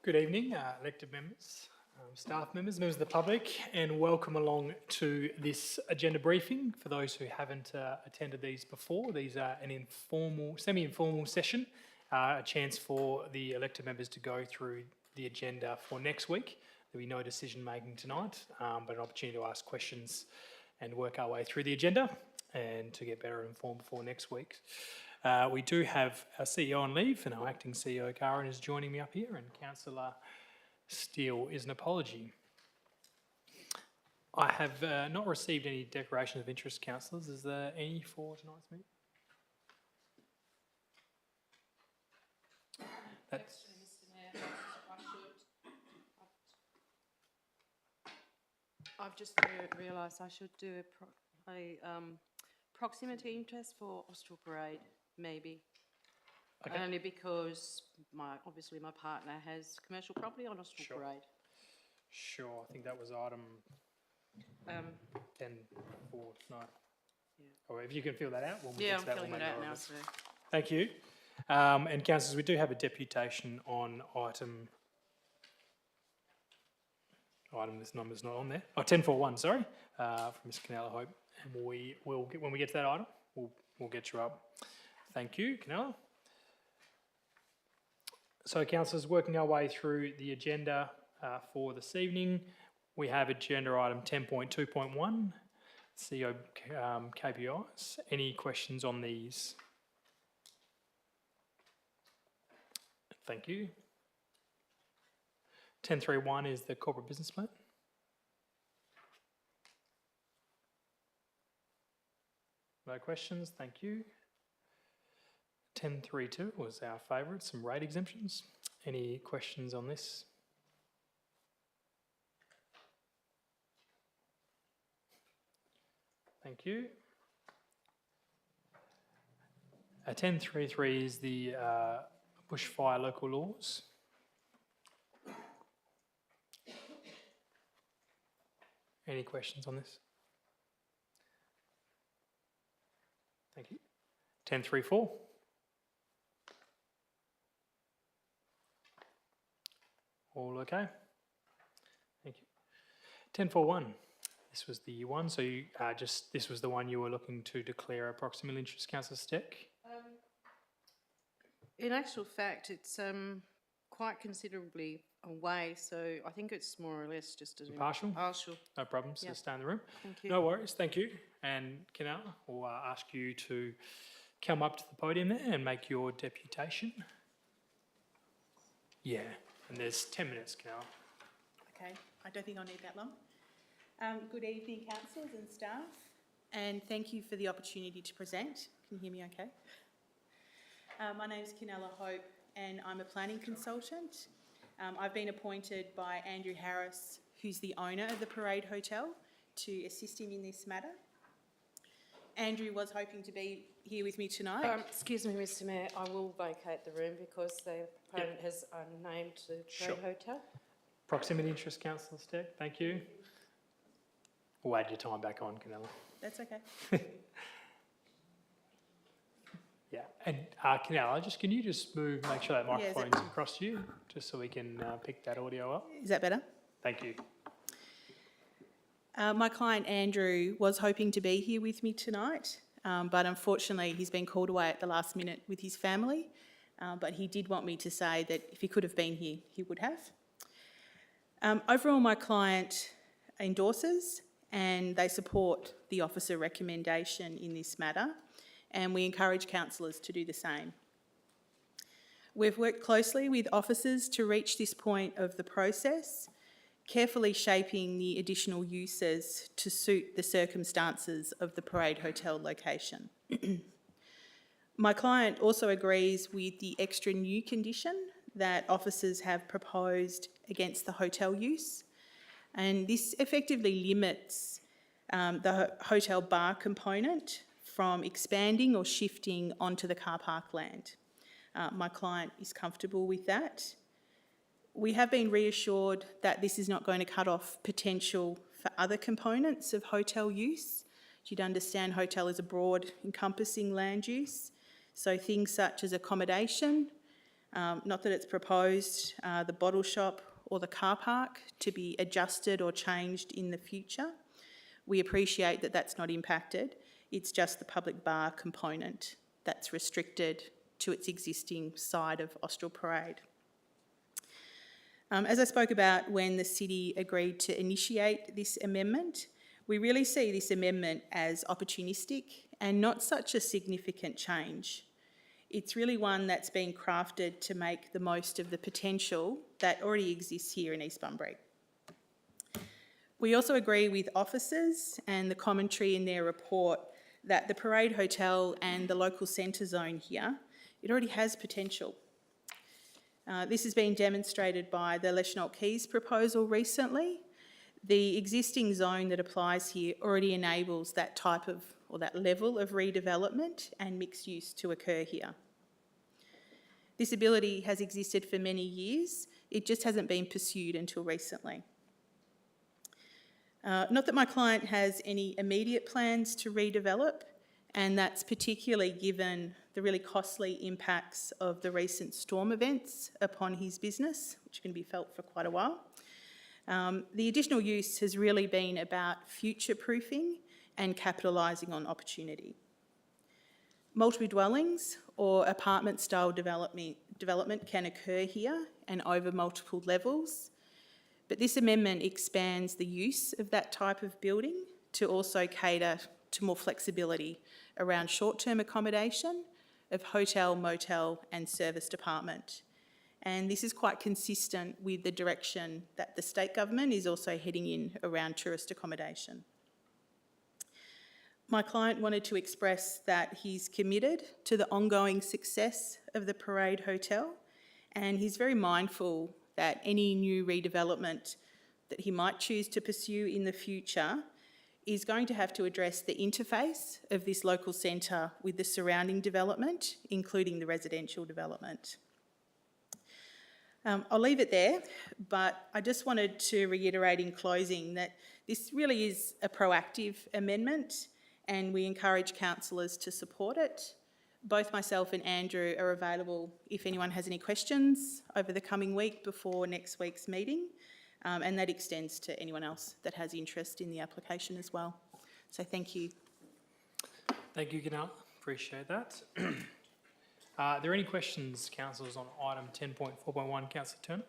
Good evening, elected members, staff members, members of the public, and welcome along to this agenda briefing. For those who haven't attended these before, these are an informal, semi-informal session, a chance for the elected members to go through the agenda for next week. There'll be no decision making tonight, but an opportunity to ask questions and work our way through the agenda and to get better informed for next week. We do have our CEO on leave, and our acting CEO, Karen, is joining me up here, and Councillor Steele is an apology. I have not received any declarations of interest, councillors. Is there any for tonight's meeting? That's Actually, Mr. Mayor, I've just realised I should do a proximity interest for Austral Parade, maybe. okay. Only because obviously my partner has commercial property on Austral Sure. Parade. Sure, I think that was item 10 for tonight. Yeah. Or if you can fill that out when we Yeah, get I'm to that, filling we'll it make out note of now, it. sir. Thank you. And councillors, we do have a deputation on item. This number's not on there. Oh, 1041, sorry, from Ms. Canella Hope. And we will get, when we get to that item, we'll get you up. Thank you, Canella. So, councillors, working our way through the agenda for this evening, we have agenda item 10.2.1, CEO KPIs. Any questions on these? Thank you. 10.3.1 is the corporate business plan. No questions, thank you. 10.3.2 was our favourite, some rate exemptions. Any questions on this? Thank you. 10.3.3 is the bushfire local laws. Any questions on this? Thank you. 10.3.4. All okay? Thank you. 10.4.1. This was the one, so you this was the one you were looking to declare a proximal interest, Councillor Steck? In actual fact, it's quite considerably away, so I think it's more or less just as Partial? partial. No problems, Yeah. just stay in the room. Thank you. No worries, thank you. And Canella, we'll ask you to come up to the podium there and make your deputation. Yeah, and there's 10 minutes, Canella. Okay, I don't think I'll need that long. Good evening, councillors and staff, and thank you for the opportunity to present. Can you hear me okay? My name is Canella Hope and I'm a planning consultant. I've been appointed by Andrew Harris, who's the owner of the Parade Hotel, to assist him in this matter. Andrew was hoping to be here with me tonight. Excuse me, Mr. Mayor, I will vacate the room because the proponent has named the Parade Hotel. Proximity interest, Councillor Steck, thank you. We'll add your time back on, Canella. That's okay. Yeah, and Canella, can you just make sure that microphone's across to you, just so we can pick that audio up? Is that better? Thank you. My client Andrew was hoping to be here with me tonight, but unfortunately he's been called away at the last minute with his family, but he did want me to say that if he could have been here, he would have. Overall, my client endorses and they support the officer recommendation in this matter, and we encourage councillors to do the same. We've worked closely with officers to reach this point of the process, carefully shaping the additional uses to suit the circumstances of the Parade Hotel location. My client also agrees with the extra new condition that officers have proposed against the hotel use, and this effectively limits the hotel bar component from expanding or shifting onto the car park land. My client is comfortable with that. We have been reassured that this is not going to cut off potential for other components of hotel use. You'd understand hotel is a broad encompassing land use, so things such as accommodation, Not that it's proposed, the bottle shop or the car park to be adjusted or changed in the future. We appreciate that that's not impacted. It's just the public bar component that's restricted to its existing side of Austral Parade. As I spoke about when the city agreed to initiate this amendment, we really see this amendment as opportunistic and not such a significant change. It's really one that's been crafted to make the most of the potential that already exists here in East Bunbury. We also agree with officers and the commentary in their report that the Parade Hotel and the local centre zone here, it already has potential. This has been demonstrated by the Leschenault Quays proposal recently. The existing zone that applies here already enables that type of, or that level of redevelopment and mixed use to occur here. This ability has existed for many years, it just hasn't been pursued until recently. Not that my client has any immediate plans to redevelop, and that's particularly given the really costly impacts of the recent storm events upon his business, which can be felt for quite a while. The additional use has really been about future-proofing and capitalising on opportunity. Multiple dwellings or apartment-style development can occur here and over multiple levels, but this amendment expands the use of that type of building to also cater to more flexibility around short-term accommodation of hotel, motel and service department. And this is quite consistent with the direction that the state government is also heading in around tourist accommodation. My client wanted to express that he's committed to the ongoing success of the Parade Hotel, and he's very mindful that any new redevelopment that he might choose to pursue in the future is going to have to address the interface of this local centre with the surrounding development, including the residential development. I'll leave it there, but I just wanted to reiterate in closing that this really is a proactive amendment and we encourage councillors to support it. Both myself and Andrew are available if anyone has any questions over the coming week before next week's meeting, and that extends to anyone else that has interest in the application as well. So thank you. Thank you, Gunnar. Appreciate that. Are there any questions, councillors, on item 10.4.1? Councillor Turner.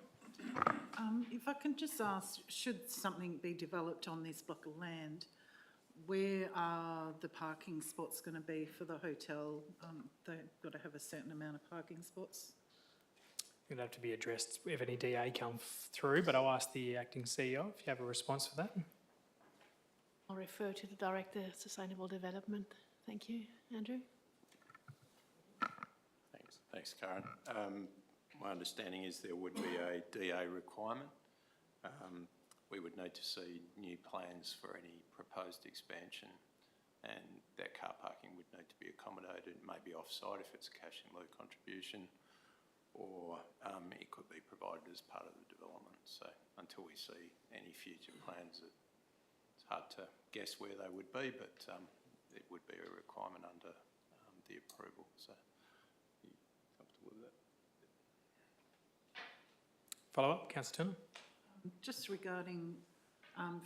If I can just ask, should something be developed on this block of land, where are the parking spots going to be for the hotel? They've got to have a certain amount of parking spots. It'll have to be addressed if any DA come through, but I'll ask the acting CEO if you have a response for that. I'll refer to the Director of Sustainable Development. Thank you. Andrew? Thanks, Karen. My understanding is there would be a DA requirement. We would need to see new plans for any proposed expansion, and that car parking would need to be accommodated, maybe off-site if it's a cash in lieu contribution, or it could be provided as part of the development. So until we see any future plans, it's hard to guess where they would be, but it would be a requirement under the approval. So you comfortable with that? Follow up, Councillor Turner. Just regarding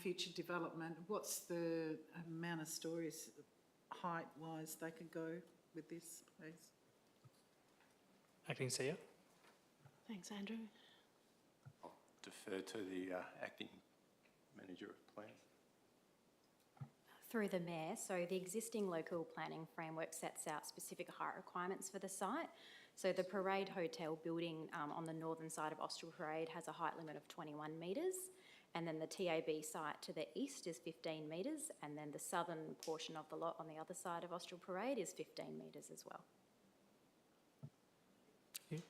future development, what's the amount of stories height-wise they could go with this, please? Acting CEO. Thanks, Andrew. I'll defer to the acting manager of planning. Through the Mayor, so the existing local planning framework sets out specific height requirements for the site. So the Parade Hotel building on the northern side of Austral Parade has a height limit of 21 metres, and then the TAB site to the east is 15 metres, and then the southern portion of the lot on the other side of Austral Parade is 15 metres as well. Yeah.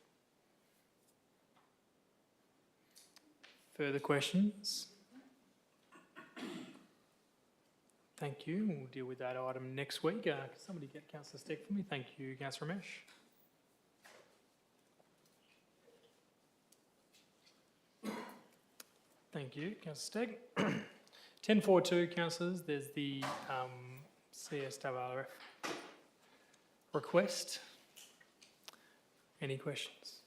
Further questions? Thank you. We'll deal with that item next week. Can somebody get Councillor Steck for me? Thank you, Councillor Ramesh. Thank you, Councillor Stegg. 10.4.2, councillors, there's the CSWRF request. Any questions?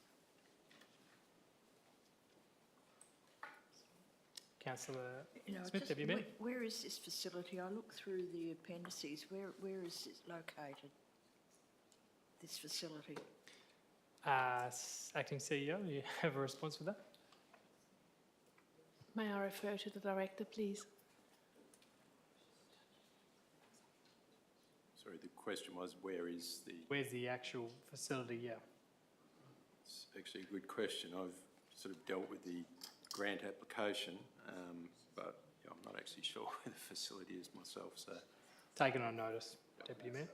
Councillor You know, Smith, just have you met? where is this facility? I looked through the appendices. Where is it located? This facility? Acting CEO, you have a response for that? May I refer to the director, please? Sorry, the question was, where is the, Where's the actual facility? Yeah. it's actually a good question. I've sort of dealt with the grant application, but yeah, I'm not actually sure where the facility is myself, so. Taken on notice, Deputy Mayor.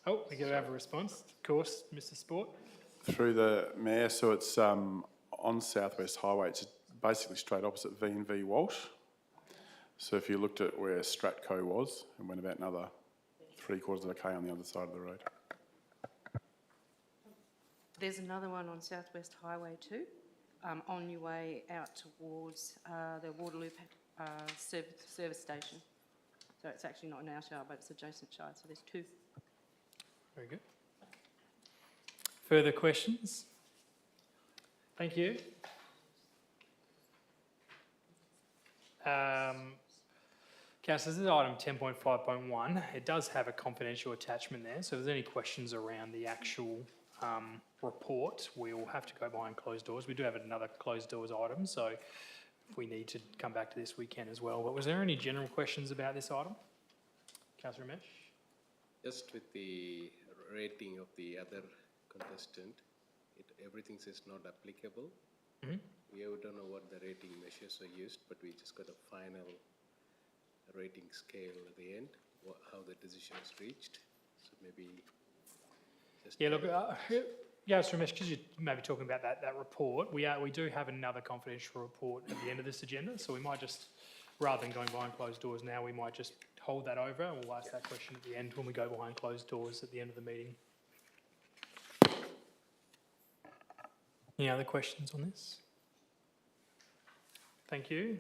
Oh, we do have a response. Of course, Mr Sport. Through the Mayor, so it's on Southwest Highway, it's basically straight opposite V&V Walsh. So if you looked at where Stratco was, and went about another 3/4 of a K on the other side of the road. There's another one on Southwest Highway too, on your way out towards the Waterloo service station. So it's actually not in our shire, but it's adjacent shire, so there's two. Very good. Further questions? Thank you. Councillors, this is item 10.5.1. It does have a confidential attachment there, so if there's any questions around the actual report, we'll have to go behind closed doors. We do have another closed doors item, so if we need to come back to this, we can as well. But was there any general questions about this item? Councillor Ramesh? Just with the rating of the other contestant, everything says not applicable. Mhm. We don't know what the rating measures are used, but we just got a final rating scale at the end, how the decision is reached. So maybe just... Yeah, look, Councillor Ramesh, because you're maybe talking about that report, we do have another confidential report at the end of this agenda, so we might just, rather than going behind closed doors now, we might just hold that over and we'll ask that question at the end when we go behind closed doors at the end of the meeting. Any other questions on this? Thank you.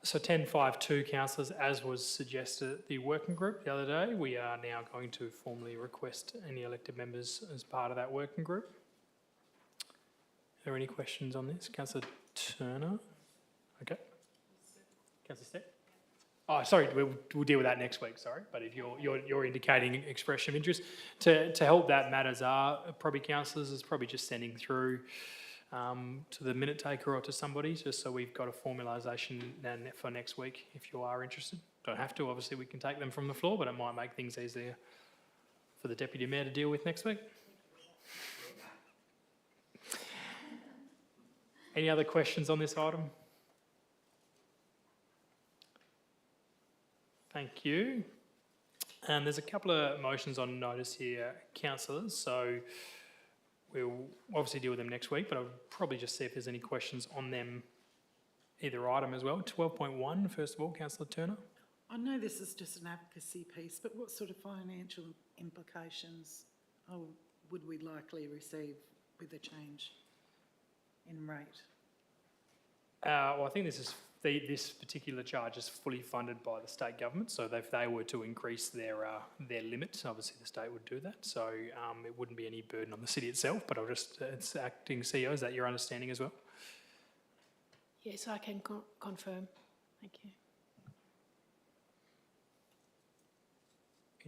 So 10.5.2, councillors, as was suggested at the working group the other day, we are now going to formally request any elected members as part of that working group. Are there any questions on this? Councillor Turner? Okay. Councillor Stepp? Oh, sorry, we'll deal with that next week, sorry. But if you're indicating expression of interest, to help that matters are probably councillors is probably just sending through to the minute taker or to somebody, just so we've got a formalisation for next week if you are interested. Don't have to, obviously we can take them from the floor, but it might make things easier for the Deputy Mayor to deal with next week. Any other questions on this item? Thank you. And there's a couple of motions on notice here, councillors, so we'll obviously deal with them next week, but I'll probably just see if there's any questions on them, either item as well. 12.1, first of all, Councillor Turner. I know this is just an advocacy piece, but what sort of financial implications would we likely receive with a change in rate? Well, I think this particular charge is fully funded by the state government, so if they were to increase their limit, obviously the state would do that, so it wouldn't be any burden on the city itself, but it's acting CEO, is that your understanding as well? Yes, I can confirm. Thank you.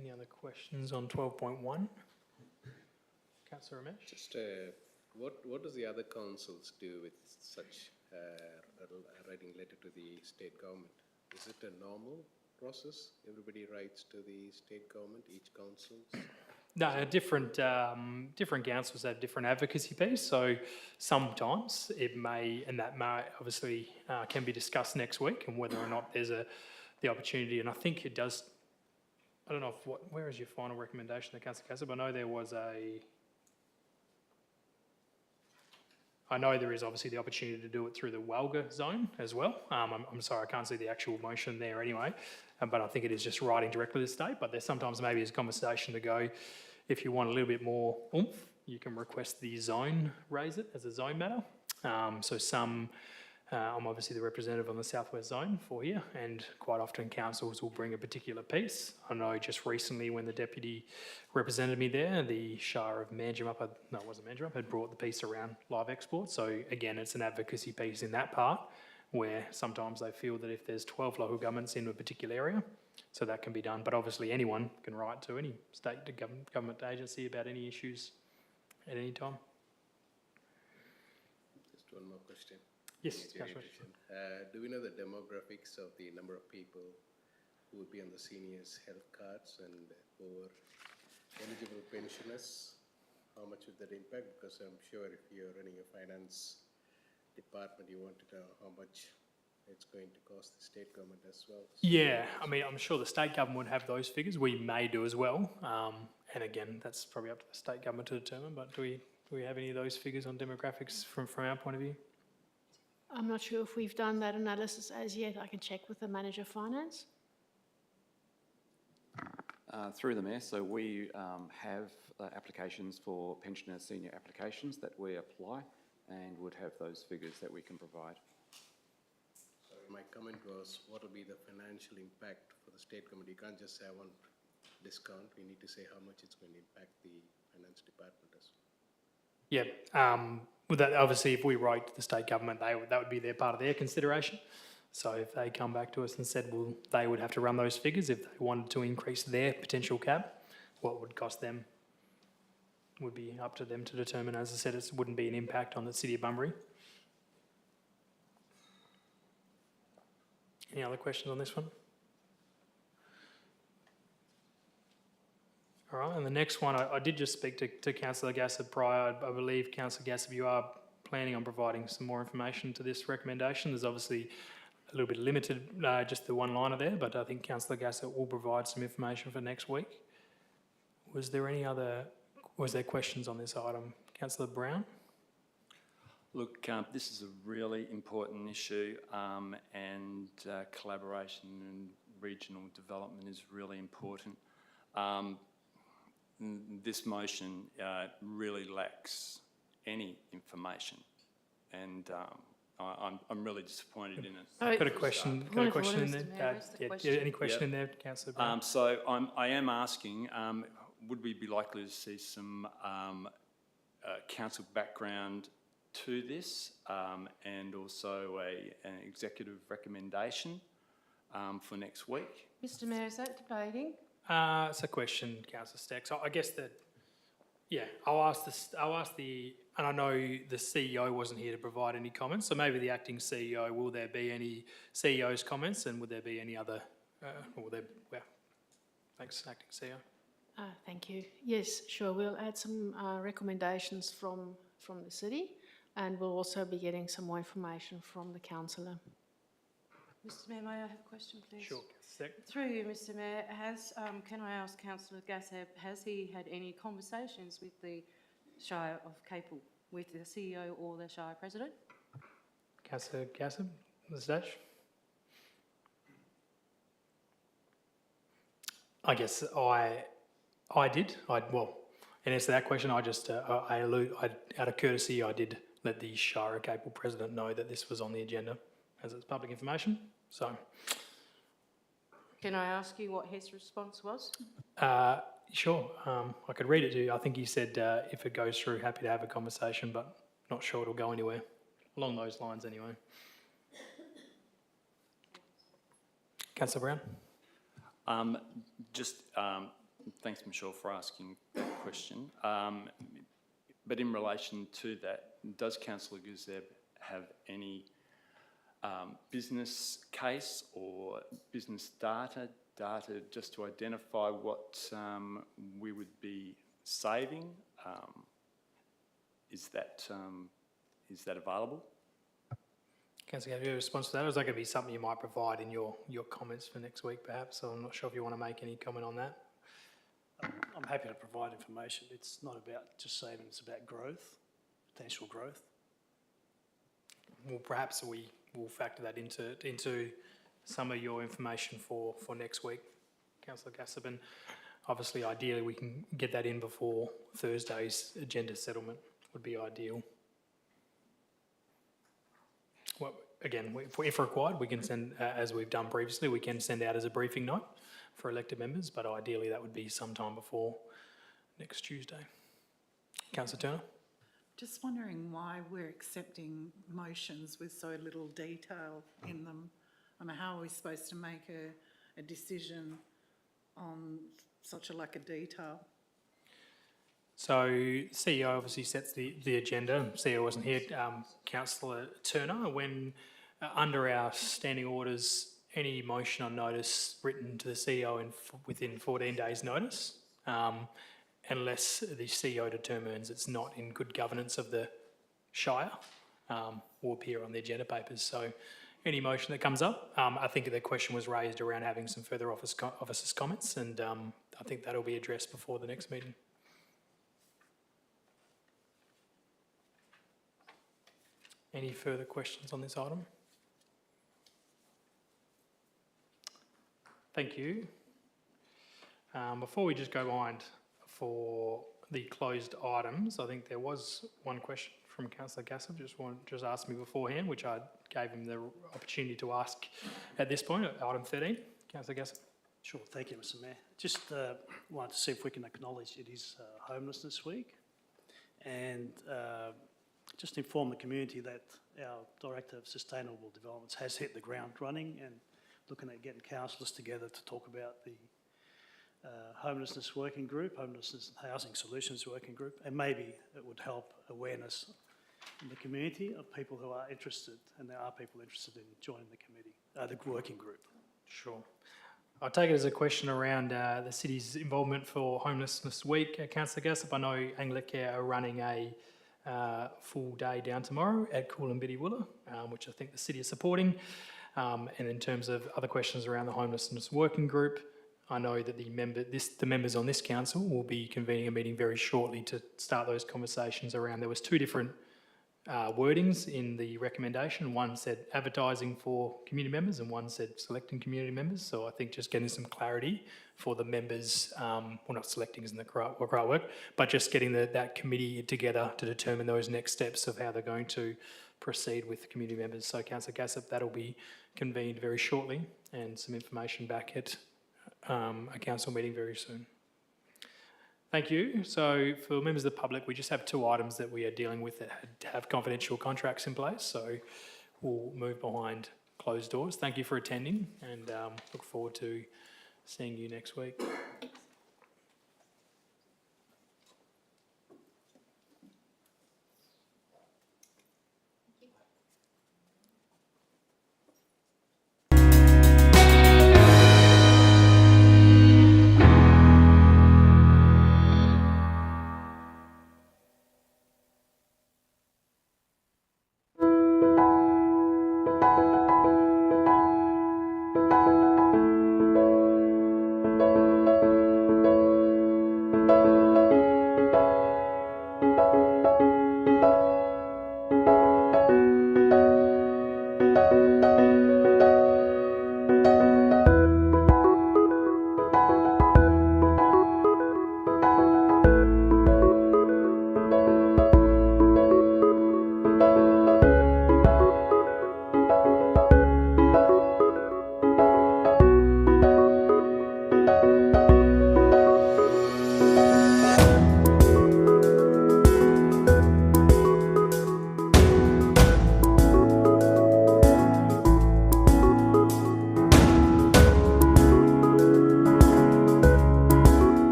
Any other questions on 12.1? Councillor Ramesh? Just what does the other councils do with such writing letter to the state government? Is it a normal process? Everybody writes to the state government, each council? No, different councils have different advocacy piece, so sometimes it may, and that may obviously can be discussed next week, and whether or not there's the opportunity, and I think it does, I don't know where is your final recommendation there, Councillor Cassab? I know there is obviously the opportunity to do it through the Walga zone as well. I'm sorry, I can't see the actual motion there anyway, but I think it is just writing directly to the state, but there's sometimes maybe a conversation to go, if you want a little bit more oomph, you can request the zone raise it as a zone matter. So some I'm obviously the representative on the Southwest Zone for here, and quite often councils will bring a particular piece. I know just recently when the deputy represented me there, the Shire of Manjimup, no, it wasn't Manjimup, had brought the piece around live export. So again, it's an advocacy piece in that part, where sometimes they feel that if there's 12 local governments in a particular area, so that can be done. But obviously anyone can write to any state to government agency about any issues at any time. Just one more question. Yes, Maybe Councillor. repetition. Do we know the demographics of the number of people who would be on the seniors' health cards and for eligible pensioners? How much would that impact? Because I'm sure if you're running a finance department, you want to know how much it's going to cost the state government as well. Yeah, I mean, I'm sure the state government would have those figures. We may do as well. And again, that's probably up to the state government to determine, but do we have any of those figures on demographics from our point of view? I'm not sure if we've done that analysis as yet. I can check with the manager of finance. Through the Mayor, so we have applications for pensioner senior applications that we apply and would have those figures that we can provide. So my comment was, what will be the financial impact for the state government? You can't just say I want discount. We need to say how much it's going to impact the finance department as well. Yeah, with that, obviously, if we write to the state government, that would be their part of their consideration. So if they come back to us and said, well, they would have to run those figures if they wanted to increase their potential cap, what would cost them would be up to them to determine. As I said, it wouldn't be an impact on the City of Bunbury. Any other questions on this one? All right, and the next one, I did just speak to Councillor Gassab prior. I believe, Councillor Gassab, you are planning on providing some more information to this recommendation. There's obviously a little bit limited, just the one liner there, but I think Councillor Gassab will provide some information for next week. Was there questions on this item? Councillor Brown? Look, this is a really important issue, and collaboration and regional development is really important. This motion really lacks any information, and I'm really disappointed in it. I've got a question. Got a question in there? Any question Yep. in there, Councillor Brown? So I am asking, would we be likely to see some council background to this, and also an executive recommendation for next week? Mr Mayor, is that debating? It's a question, Councillor Stack. So I guess that, yeah, I'll ask the, and I know the CEO wasn't here to provide any comments, so maybe the acting CEO, will there be any CEO's comments, and would there be any other, thanks, acting CEO. Thank you. Yes, sure. We'll add some recommendations from the city, and we'll also be getting some more information from the councillor. Mr Mayor, may I have a question, please? Sure. Stack. Through you, Mr Mayor, can I ask Councillor Gassab, has he had any conversations with the Shire of Capel, with the CEO or the Shire President? Councillor Gassab, the stage. I guess I did. In answer to that question, I just, out of courtesy, I did let the Shire of Capel President know that this was on the agenda, as it's public information. So, Can I ask you what his response was? sure, I could read it to you. I think he said, if it goes through, happy to have a conversation, but not sure it'll go anywhere. Along those lines, anyway. Councillor Brown? Thanks, Michelle, for asking that question. But in relation to that, does Councillor Gassab have any business case or business data just to identify what we would be saving? Is that available? Councillor, have you a response to that, or is that going to be something you might provide in your comments for next week, perhaps? So I'm not sure if you want to make any comment on that. I'm happy to provide information. It's not about just saving, it's about growth, potential growth. Well, perhaps we will factor that into some of your information for next week, Councillor Gassab, and obviously, ideally, we can get that in before Thursday's agenda settlement would be ideal. again, if required, we can send, as we've done previously, we can send out as a briefing note for elected members, but ideally that would be sometime before next Tuesday. Councillor Turner? Just wondering why we're accepting motions with so little detail in them. I mean, how are we supposed to make a decision on such a lack of detail? So CEO obviously sets the agenda. CEO wasn't here. Councillor Turner, when under our standing orders, any motion on notice written to the CEO within 14 days' notice, unless the CEO determines it's not in good governance of the Shire, will appear on the agenda papers. So any motion that comes up, I think the question was raised around having some further officers' comments, and I think that'll be addressed before the next meeting. Any further questions on this item? Thank you. Before we just go behind for the closed items, I think there was one question from Councillor Gassam, just asked me beforehand, which I gave him the opportunity to ask at this point, at item 13. Councillor Gassam. Sure, thank you, Mr Mayor. Just wanted to see if we can acknowledge it is Homelessness Week, and just inform the community that our Director of Sustainable Developments has hit the ground running and looking at getting councillors together to talk about the Homelessness Working Group, Homelessness and Housing Solutions Working Group, and maybe it would help awareness in the community of people who are interested, and there are people interested in joining the committee, the working group. Sure. I'll take it as a question around the city's involvement for Homelessness Week. Councillor Gassam, I know Anglicare are running a full day down tomorrow at Coolanbiddy-Wooler, which I think the city is supporting. And in terms of other questions around the Homelessness Working Group, I know that the members on this council will be convening a meeting very shortly to start those conversations around. There was two different wordings in the recommendation. One said advertising for community members and one said selecting community members. So I think just getting some clarity for the members, well, not selecting isn't the correct word, but just getting that committee together to determine those next steps of how they're going to proceed with community members. So Councillor Gassam, that'll be convened very shortly and some information back at a council meeting very soon. Thank you. So for members of the public, we just have two items that we are dealing with that have confidential contracts in place. So we'll move behind closed doors. Thank you for attending and look forward to seeing you next week.